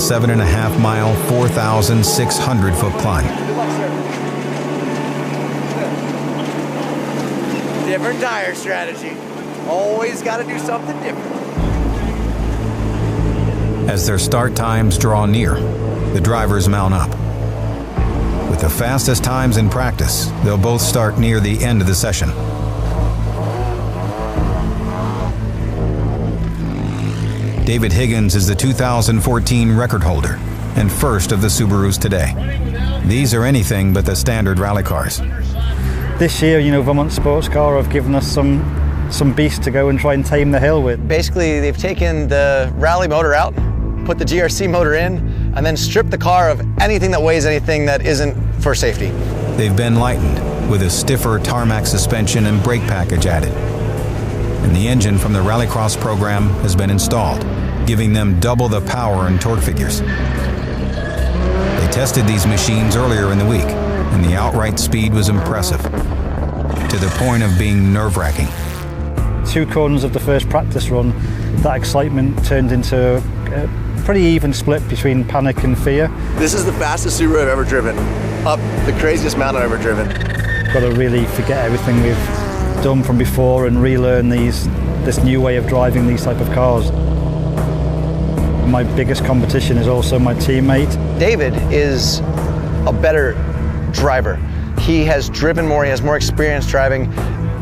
7.5-mile, 4,600-foot climb. Different tire strategy. Always got to do something different. As their start times draw near, the drivers mount up. With the fastest times in practice, they'll both start near the end of the session. David Higgins is the 2014 record holder and first of the Subarus today. These are anything but the standard rally cars. This year, Vermont Sports Car have given us some beast to go and try and tame the hill with. Basically, they've taken the rally motor out, put the GRC motor in, and then stripped the car of anything that weighs anything that isn't for safety. They've been lightened with a stiffer tarmac suspension and brake package added. And the engine from the Rallycross program has been installed, giving them double the power and torque figures. They tested these machines earlier in the week, and the outright speed was impressive, to the point of being nerve-wracking. 2 corners of the first practice run, that excitement turned into a pretty even split between panic and fear. This is the fastest Subaru I've ever driven, up the craziest mountain I've ever driven. Got to really forget everything we've done from before and relearn this new way of driving these type of cars. My biggest competition is also my teammate. David is a better driver. He has driven more, he has more experience driving.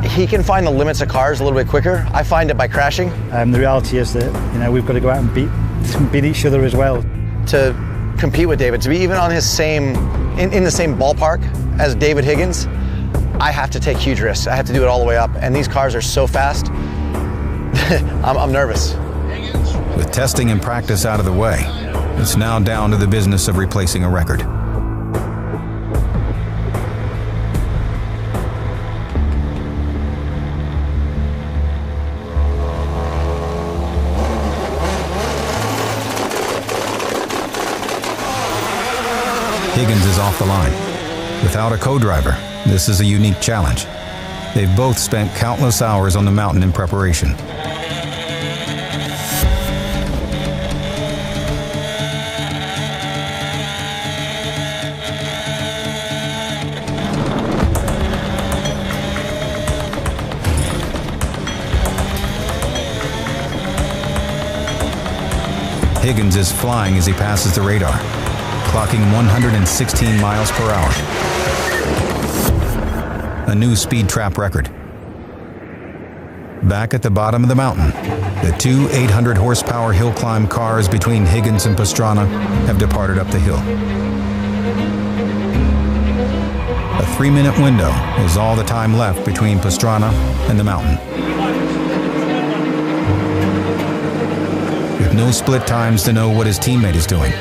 He can find the limits of cars a little bit quicker. I find it by crashing. The reality is that we've got to go out and beat each other as well. To compete with David, to be even on his in the same ballpark as David Higgins, I have to take huge risks. I have to do it all the way up, and these cars are so fast. I'm nervous. With testing and practice out of the way, it's now down to the business of replacing a record. Higgins is off the line. Without a co-driver, this is a unique challenge. They've both spent countless hours on the mountain in preparation. Higgins is flying as he passes the radar, clocking 116 miles per hour. A new speed trap record. Back at the bottom of the mountain, the 2 800-horsepower hill climb cars between Higgins and Pastrana have departed up the hill. A 3-minute window is all the time left between Pastrana and the mountain. With no split times to know what his teammate is doing.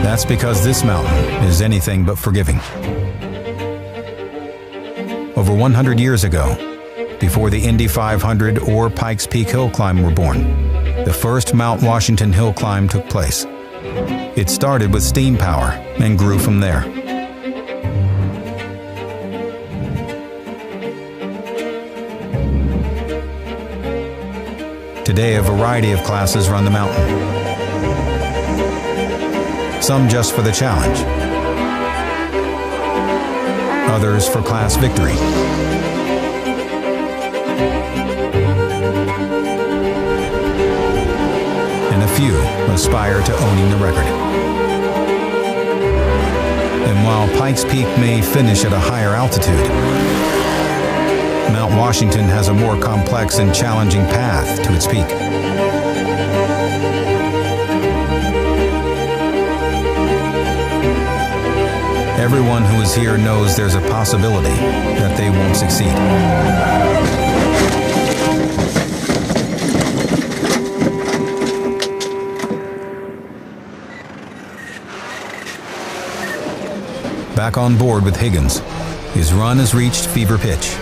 That's because this mountain is anything but forgiving. Over 100 years ago, before the Indy 500 or Pikes Peak Hill Climb were born, the first Mount Washington Hill Climb took place. It started with steam power and grew from there. Today, a variety of classes run the mountain. Some just for the challenge. Others for class victory. And a few aspire to owning the record. And while Pikes Peak may finish at a higher altitude, Mount Washington has a more complex and challenging path to its peak. Everyone who is here knows there's a possibility that they won't succeed. Back on board with Higgins, his run has reached fever pitch.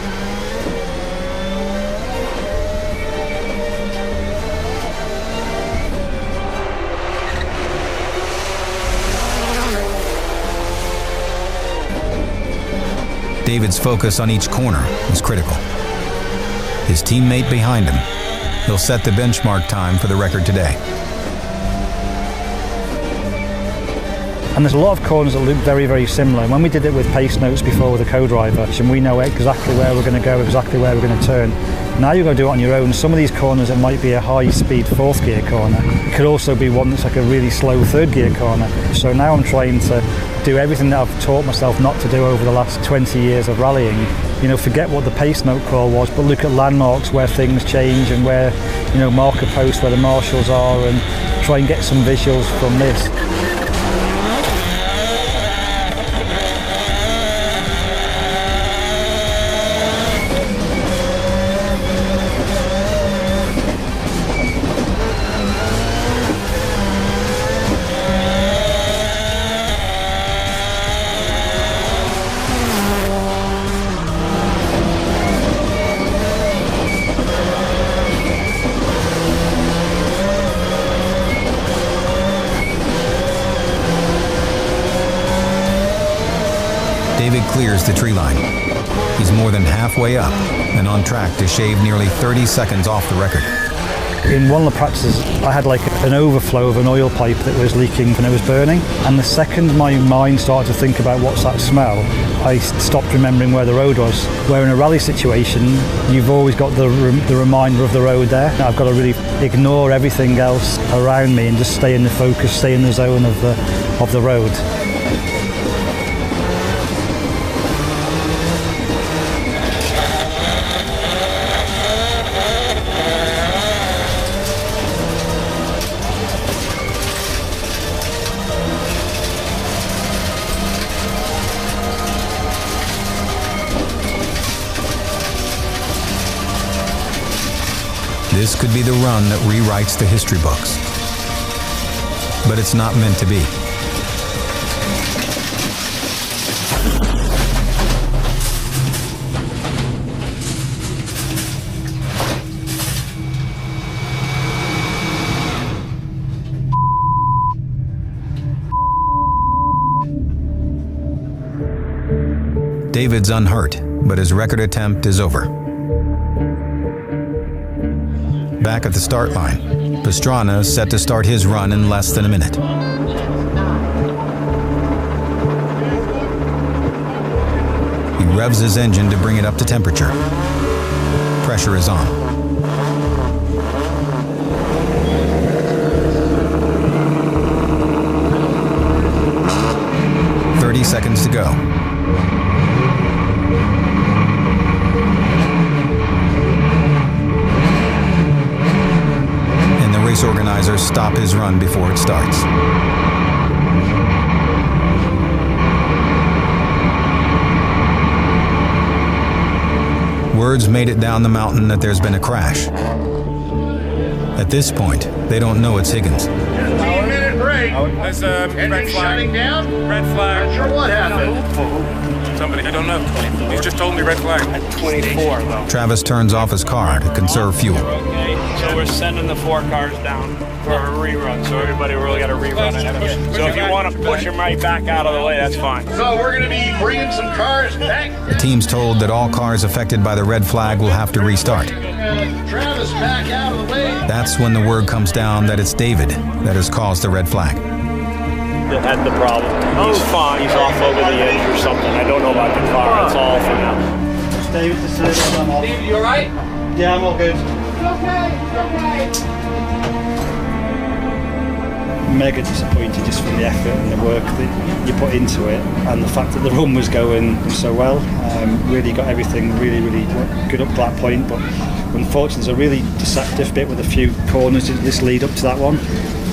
David's focus on each corner is critical. his teammate behind him. He'll set the benchmark time for the record today. And there's a lot of corners that look very, very similar. When we did it with pace notes before with a co-driver, and we know exactly where we're going to go, exactly where we're going to turn. Now you've got to do it on your own. Some of these corners, it might be a high-speed fourth gear corner. It could also be one that's like a really slow third gear corner. So now I'm trying to do everything that I've taught myself not to do over the last 20 years of rallying. You know, forget what the pace note crawl was, but look at landmarks where things change and where, you know, marker posts where the marshals are, and try and get some visuals from this. David clears the tree line. He's more than halfway up and on track to shave nearly 30 seconds off the record. In one of the practices, I had like an overflow of an oil pipe that was leaking and it was burning. And the second my mind started to think about what's that smell, I stopped remembering where the road was. Where in a rally situation, you've always got the reminder of the road there. I've got to really ignore everything else around me and just stay in the focus, stay in the zone of the road. This could be the run that rewrites the history books. But it's not meant to be. David's unhurt, but his record attempt is over. Back at the start line, Pastrana is set to start his run in less than a minute. He revs his engine to bring it up to temperature. Pressure is on. "30 seconds to go. Race organizers stop his run before it starts. Word's made it down the mountain that there's been a crash. At this point, they don't know it's Higgins. 15-minute break. There's a red flag. Shutting down? Red flag. Not sure what happened. Somebody, I don't know. He's just told me red flag. At 24, though. Travis turns off his car to conserve fuel. Okay, so we're sending the 4 cars down for a rerun. So everybody really got a rerun ahead of it. So if you want to push them right back out of the way, that's fine. So we're going to be bringing some cars back. The team's told that all cars affected by the red flag will have to restart. Travis back out of the way. That's when the word comes down that it's David that has caused the red flag. That had the problem. He's fine. He's off over the edge or something. I don't know about the car. It's all for now. David, Steve, you all right? Yeah, I'm all good. Okay. Mega disappointed just from the effort and the work that you put into it, and the fact that the run was going so well. Really got everything really good up to that point, but unfortunately there's a really deceptive bit with a few corners in this lead up to that one,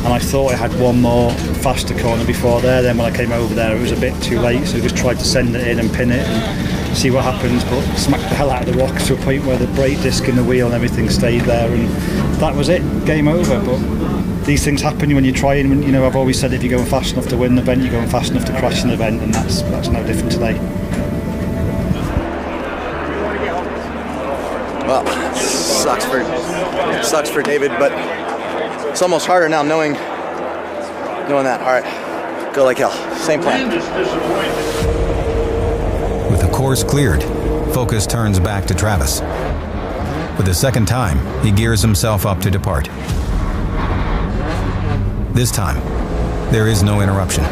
and I thought I had one more faster corner before there. Then when I came over there it was a bit too late, so I just tried to send it in and pin it and see what happens, but smacked the hell out of the rocks to a point where the brake disc in the wheel and everything stayed there, and that was it, game over. But these things happen when you're trying. You know, I've always said if you're going fast enough to win the event, you're going fast enough to crash an event, and that's no different today. Well, sucks for David, but it's almost harder now knowing that. All right, go like hell. Same plan. With the course cleared, focus turns back to Travis. For the second time, he gears himself up to depart. This time, there is no interruption.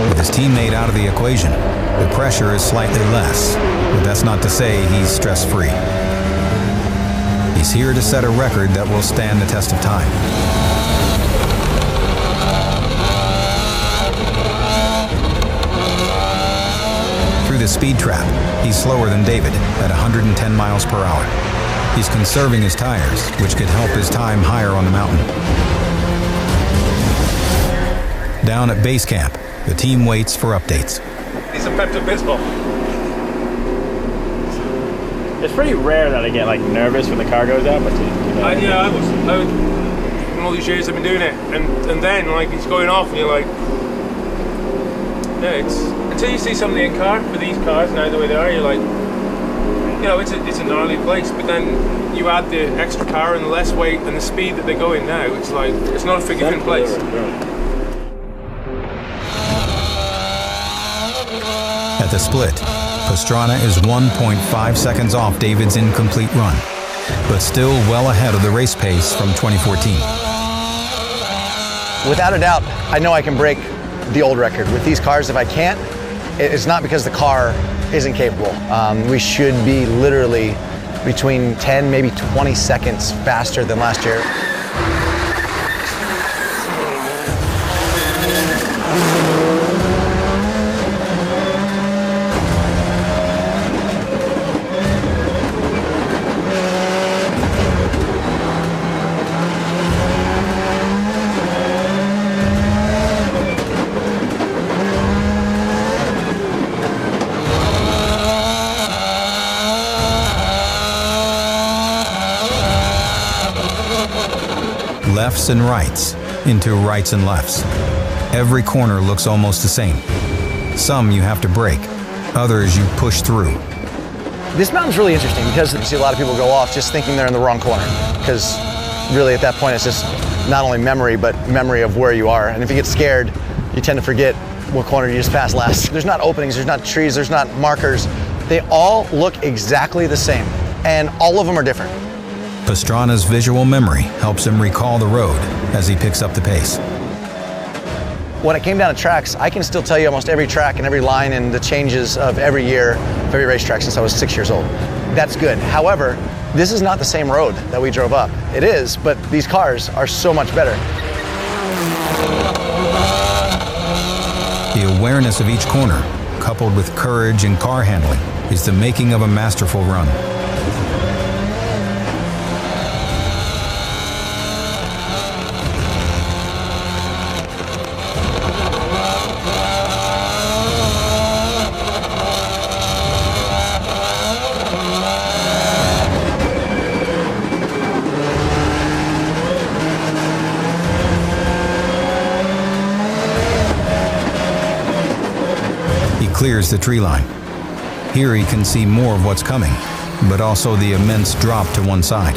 With his teammate out of the equation, the pressure is slightly less, but that's not to say he's stress-free. He's here to set a record that will stand the test of time. Through the speed trap, he's slower than David at 110 miles per hour. He's conserving his tires, which could help his time higher on the mountain. Down at base camp, the team waits for updates. He's a Pepto-Bismol. It's pretty rare that I get like nervous when the car goes up. But Yeah, I was in all these years I've been doing it, and then like it's going off, and you're like, yeah, it's until you see something in car for these cars now the way they are, you're like, you know, it's a gnarly place. But then you add the extra power and the less weight and the speed that they're going now, it's like it's not a forgiving place. At the split, Pastrana is 1.5 seconds off David's incomplete run, but still well ahead of the race pace from 2014. Without a doubt, I know I can break the old record. With these cars, if I can't, it's not because the car isn't capable. We should be literally between 10, maybe 20 seconds faster than last year. Lefts and rights into rights and lefts. Every corner looks almost the same. Some you have to brake, others you push through. This mountain's really interesting because you see a lot of people go off just thinking they're in the wrong corner, because really at that point it's just not only memory, but memory of where you are. And if you get scared, you tend to forget what corner you just passed last. There's not openings, there's not trees, there's not markers. They all look exactly the same, and all of them are different. Pastrana's visual memory helps him recall the road as he picks up the pace. When it came down to tracks, I can still tell you almost every track and every line and the changes of every year, of every racetrack since I was 6 years old. That's good. However, this is not the same road that we drove up. It is, but these cars are so much better. The awareness of each corner, coupled with courage and car handling, is the making of a masterful run. Clears the tree line. Here he can see more of what's coming, but also the immense drop to one side.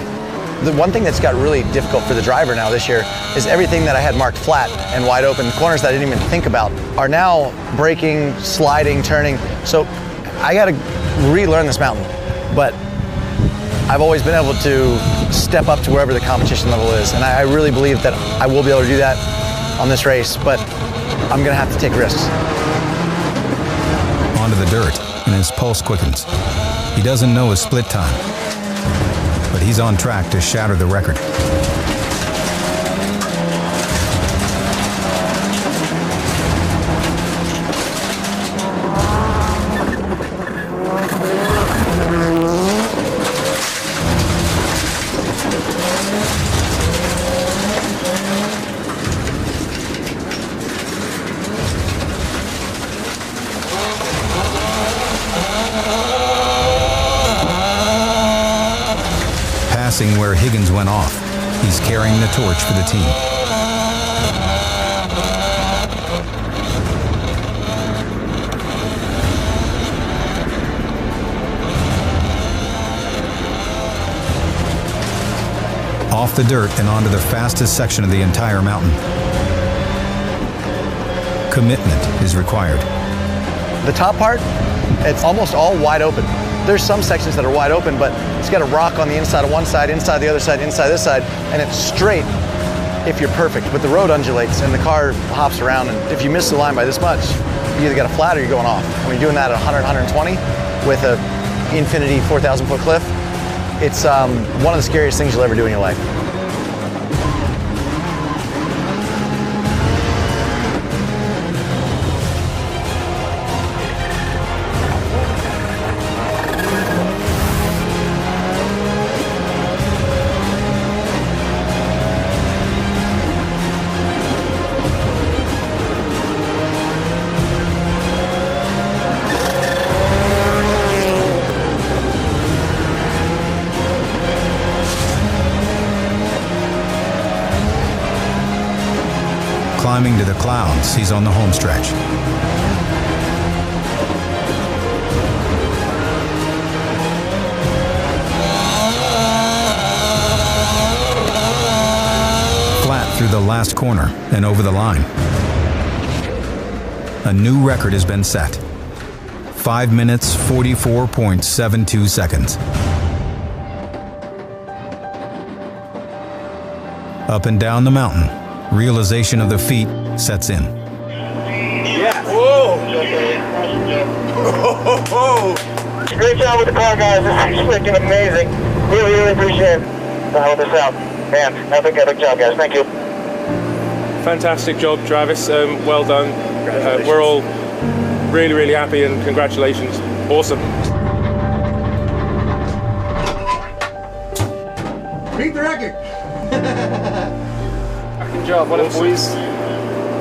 The one thing that's got really difficult for the driver now this year is everything that I had marked flat and wide open, corners that I didn't even think about, are now braking, sliding, turning. So I got to relearn this mountain, but I've always been able to step up to wherever the competition level is, and I really believe that I will be able to do that on this race, but I'm going to have to take risks. Onto the dirt, and his pulse quickens. He doesn't know his split time, but he's on track to shatter the record. Passing where Higgins went off, he's carrying the torch for the team. off the dirt and onto the fastest section of the entire mountain. Commitment is required. The top part, it's almost all wide open. There's some sections that are wide open, but it's got a rock on the inside of one side, inside the other side, inside this side, and it's straight if you're perfect. But the road undulates and the car hops around, and if you miss the line by this much, you either got a flat or you're going off. When you're doing that at 100, 120 with a infinity 4,000 foot cliff, it's one of the scariest things you'll ever do in your life. Climbing to the clouds, he's on the home stretch. Flat through the last corner and over the line. A new record has been set. 5 minutes, 44.72 seconds. Up and down the mountain, realization of the feat sets in. Yeah. Whoa! Great job with the car, guys. This is freaking amazing. Really, really appreciate helping this out. Man, epic job, guys. Thank you. Fantastic job, Travis. Well done. We're all really, really happy, and congratulations. Awesome. Beat the record. Good job. Well done, boys.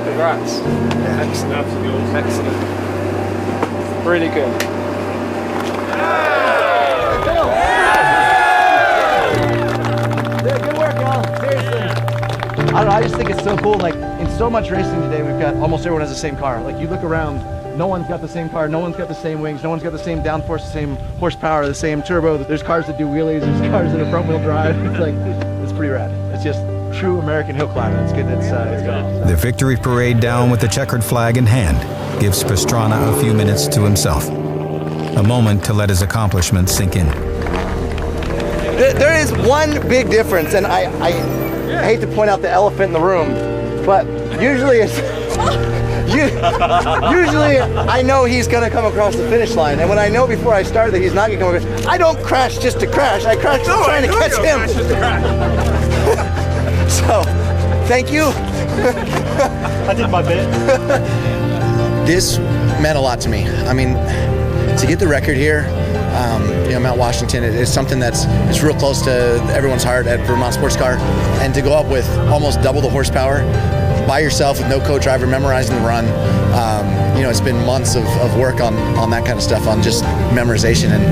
Congrats. Excellent. Absolutely awesome. Excellent. Really good. Good work, y'all. Seriously. I don't know, I just think it's so cool. Like, in so much racing today, we've got almost everyone has the same car. Like, you look around, no one's got the same car, no one's got the same wings, no one's got the same downforce, the same horsepower, the same turbo. There's cars that do wheelies, there's cars that are front wheel drive. It's like, it's pretty rad. It's just true American hill climbing. It's good. It's good. The victory parade down with the checkered flag in hand gives Pastrana a few minutes to himself. A moment to let his accomplishments sink in. There is one big difference, and I hate to point out the elephant in the room, but usually it's usually I know he's gonna come across the finish line, and when I know before I start that he's not gonna come across, I don't crash just to crash. I crash just trying to catch him. So, thank you. I did my bit. This meant a lot to me. I mean, to get the record here, Mount Washington, it's something it's real close to everyone's heart at Vermont Sports Car, and to go up with almost double the horsepower by yourself with no co-driver, memorizing the run. It's been months of work on that kind of stuff, on just memorization, and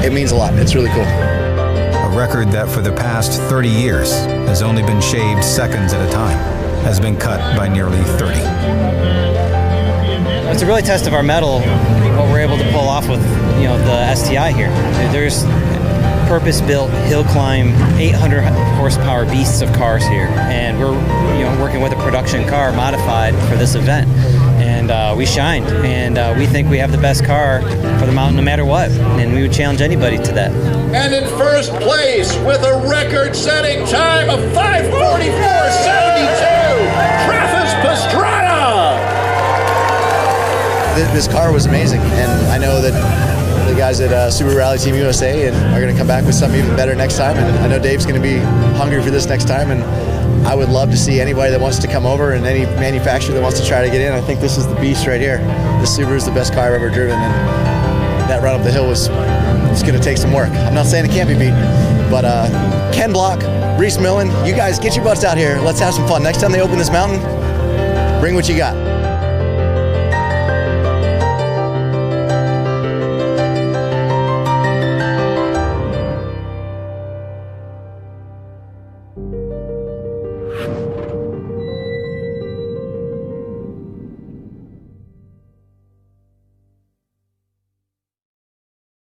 it means a lot. It's really cool. A record that for the past 30 years has only been shaved seconds at a time has been cut by nearly 30. It's a really test of our mettle, what we're able to pull off with, the STI here. There's purpose-built hill climb, 800 horsepower beasts of cars here, and we're, working with a production car modified for this event. And we shined, and we think we have the best car for the mountain no matter what, and we would challenge anybody to that. And in first place with a record-setting time of 5:44.72, Travis Pastrana. This car was amazing, and I know that the guys at Subaru Rally Team USA are going to come back with something even better next time, and I know Dave's going to be hungry for this next time, and I would love to see anybody that wants to come over and any manufacturer that wants to try to get in. I think this is the beast right here. The Subaru is the best car I've ever driven, and that run up the hill it's going to take some work. I'm not saying it can't be beat, but Ken Block, Reese Millen, you guys get your butts out here. Let's have some fun. Next time they open this mountain, bring what you got.